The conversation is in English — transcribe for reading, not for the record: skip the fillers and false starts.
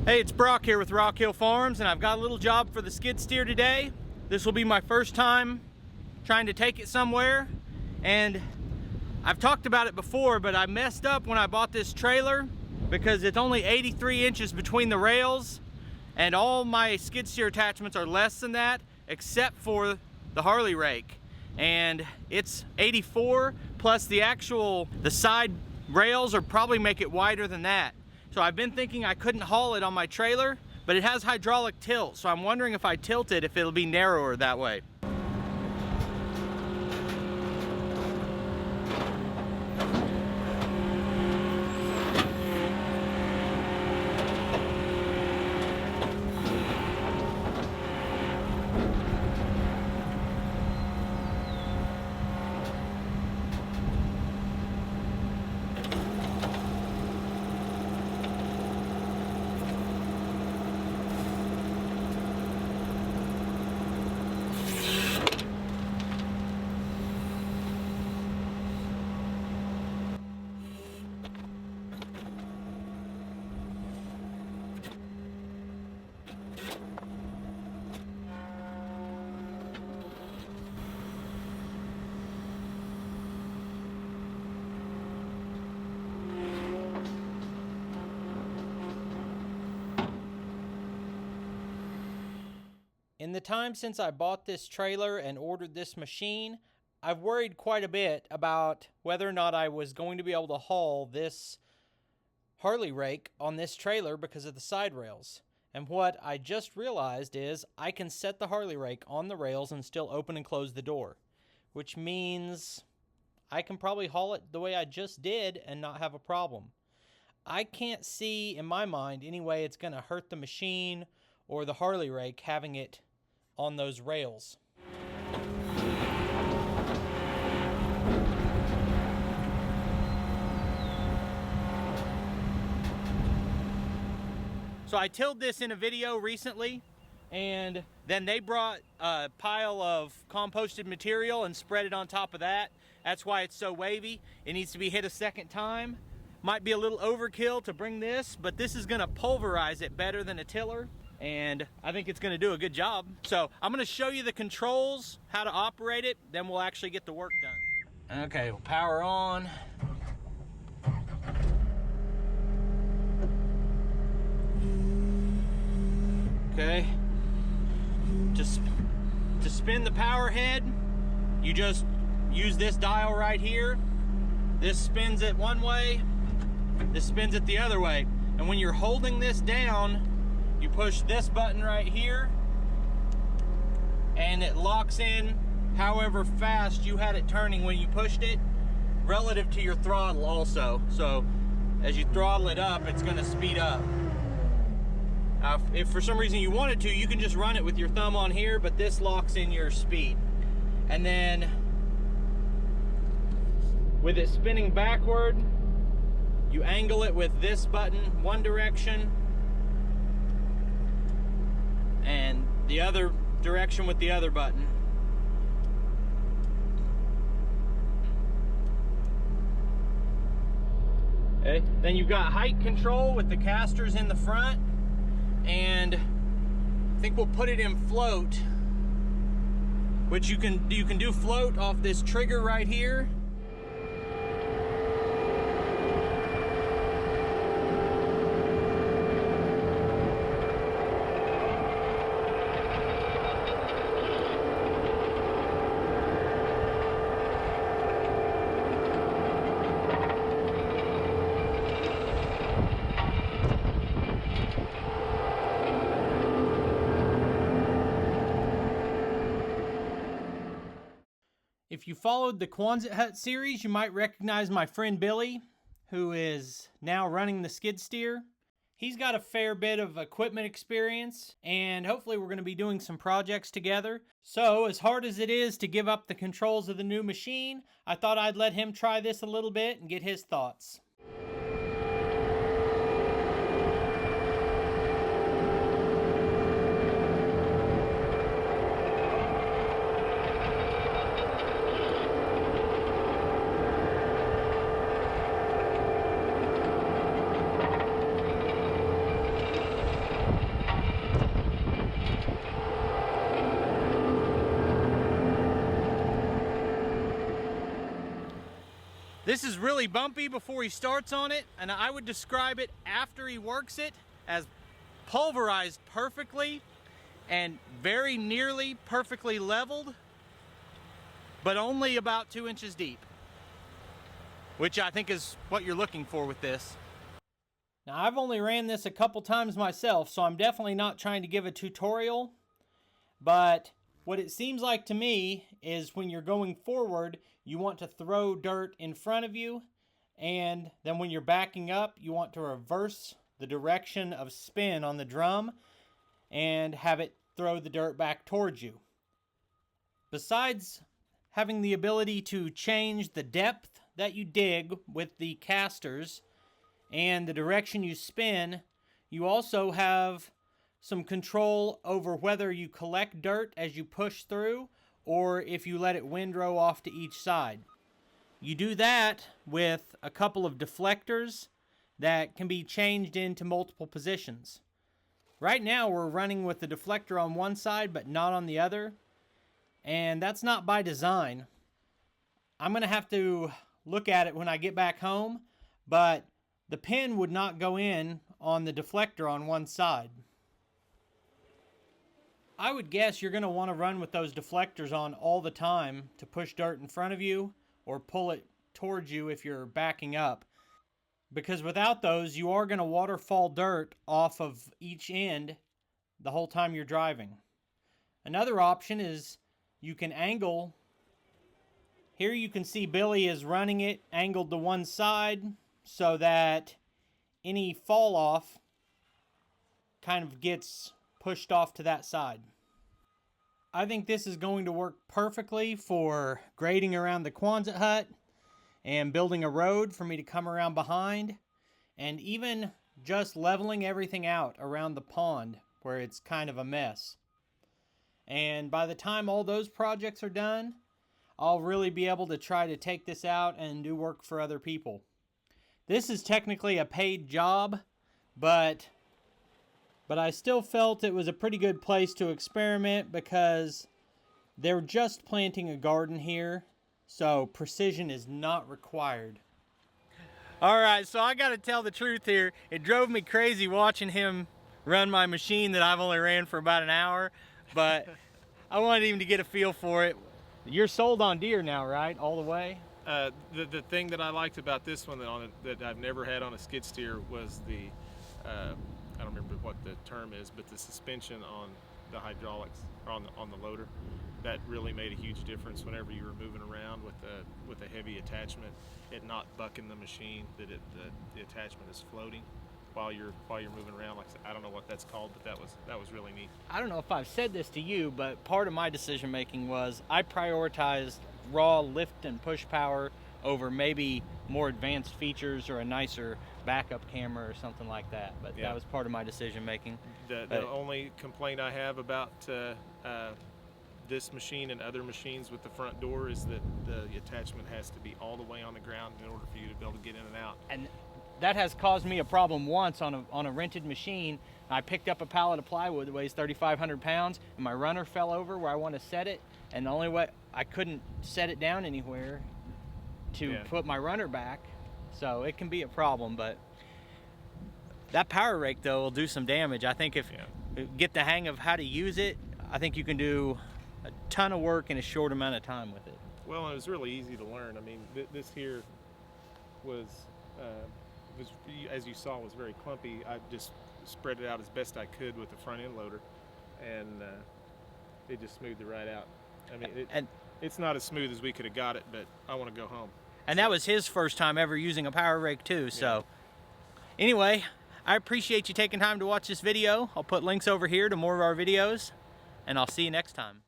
Hey, it's Brock here with Rock Hill Farms, and I've got a little job for the skid steer today. This will be my first time trying to take it somewhere, and I've talked about it before, but I messed up when I bought this trailer because it's only 83 inches between the rails, and all my skid steer attachments are less than that, except for the Harley Rake. And it's 84, plus the side rails are probably make it wider than that. So I've been thinking I couldn't haul it on my trailer, but it has hydraulic tilt, so I'm wondering if I tilt it, if it'll be narrower that way. In the time since I bought this trailer and ordered this machine, I've worried quite a bit about whether or not I was going to be able to haul this Harley Rake on this trailer because of the side rails. And what I just realized is I can set the Harley Rake on the rails and still open and close the door, which means I can probably haul it the way I just did and not have a problem. I can't see in my mind any way it's going to hurt the machine or the Harley Rake having it on those rails. So I tilled this in a video recently, and then they brought a pile of composted material and spread it on top of that. That's why it's so wavy. It needs to be hit a second time. Might be a little overkill to bring this, but this is gonna pulverize it better than a tiller, and I think it's gonna do a good job. So I'm gonna show you the controls, how to operate it, then we'll actually get the work done. Okay, we'll power on. Okay, just to spin the power head, you just use this dial right here. This spins it one way, this spins it the other way. And when you're holding this down, you push this button right here, and it locks in however fast you had it turning when you pushed it, relative to your throttle also. So as you throttle it up, it's gonna speed up. If for some reason you wanted to, you can just run it with your thumb on here, but this locks in your speed. And then with it spinning backward, you angle it with this button one direction, and the other direction with the other button. Okay, then you've got height control with the casters in the front, and I think we'll put it in float, which you can do float off this trigger right here. If you followed the Quonset Hut series, you might recognize my friend Billy, who is now running the skid steer. He's got a fair bit of equipment experience, and hopefully we're going to be doing some projects together. So, as hard as it is to give up the controls of the new machine, I thought I'd let him try this a little bit and get his thoughts. This is really bumpy before he starts on it, and I would describe it after he works it as pulverized perfectly and very nearly perfectly leveled, but only about 2 inches deep, which I think is what you're looking for with this. Now, I've only ran this a couple times myself, so I'm definitely not trying to give a tutorial, but what it seems like to me is when you're going forward, you want to throw dirt in front of you, and then when you're backing up, you want to reverse the direction of spin on the drum and have it throw the dirt back towards you. Besides having the ability to change the depth that you dig with the casters and the direction you spin, you also have some control over whether you collect dirt as you push through or if you let it windrow off to each side. You do that with a couple of deflectors that can be changed into multiple positions. Right now we're running with the deflector on one side but not on the other, and that's not by design. I'm going to have to look at it when I get back home, but the pin would not go in on the deflector on one side. I would guess you're going to want to run with those deflectors on all the time to push dirt in front of you or pull it towards you if you're backing up. Because without those, you are going to waterfall dirt off of each end the whole time you're driving. Another option is you can angle. Here you can see Billy is running it angled to one side so that any fall off kind of gets pushed off to that side. I think this is going to work perfectly for grading around the Quonset hut and building a road for me to come around behind, and even just leveling everything out around the pond where it's kind of a mess. And by the time all those projects are done, I'll really be able to try to take this out and do work for other people. This is technically a paid job, but I still felt it was a pretty good place to experiment because they're just planting a garden here, so precision is not required. All right, so I got to tell the truth here. It drove me crazy watching him run my machine that I've only ran for about an hour, but I wanted him to get a feel for it. You're sold on Deere now, right? All the way? The thing that I liked about this one that I've never had on a skid steer was the I don't remember what the term is, but the suspension on the hydraulics or on the loader, that really made a huge difference whenever you were moving around with a heavy attachment. It not bucking the machine, that the attachment is floating while you're moving around. Like I don't know what that's called, but that was really neat. I don't know if I've said this to you, but part of my decision making was I prioritized raw lift and push power over maybe more advanced features or a nicer backup camera or something like that. But yeah, that was part of my decision making. The only complaint I have about this machine and other machines with the front door is that the attachment has to be all the way on the ground in order for you to be able to get in and out. And that has caused me a problem once on a rented machine. I picked up a pallet of plywood that weighs 3,500 pounds, and my runner fell over where I want to set it, and the only way I couldn't set it down anywhere to put my runner back, so it can be a problem. But that power rake though will do some damage. I think if you get the hang of how to use it, I think you can do a ton of work in a short amount of time with it. Well, it was really easy to learn. I mean, this here was as you saw, was very clumpy. I just spread it out as best I could with the front end loader, and it just smoothed it right out. I mean, it's not as smooth as we could have got it, but I want to go home. And that was his first time ever using a power rake too. So anyway, I appreciate you taking time to watch this video. I'll put links over here to more of our videos, and I'll see you next time.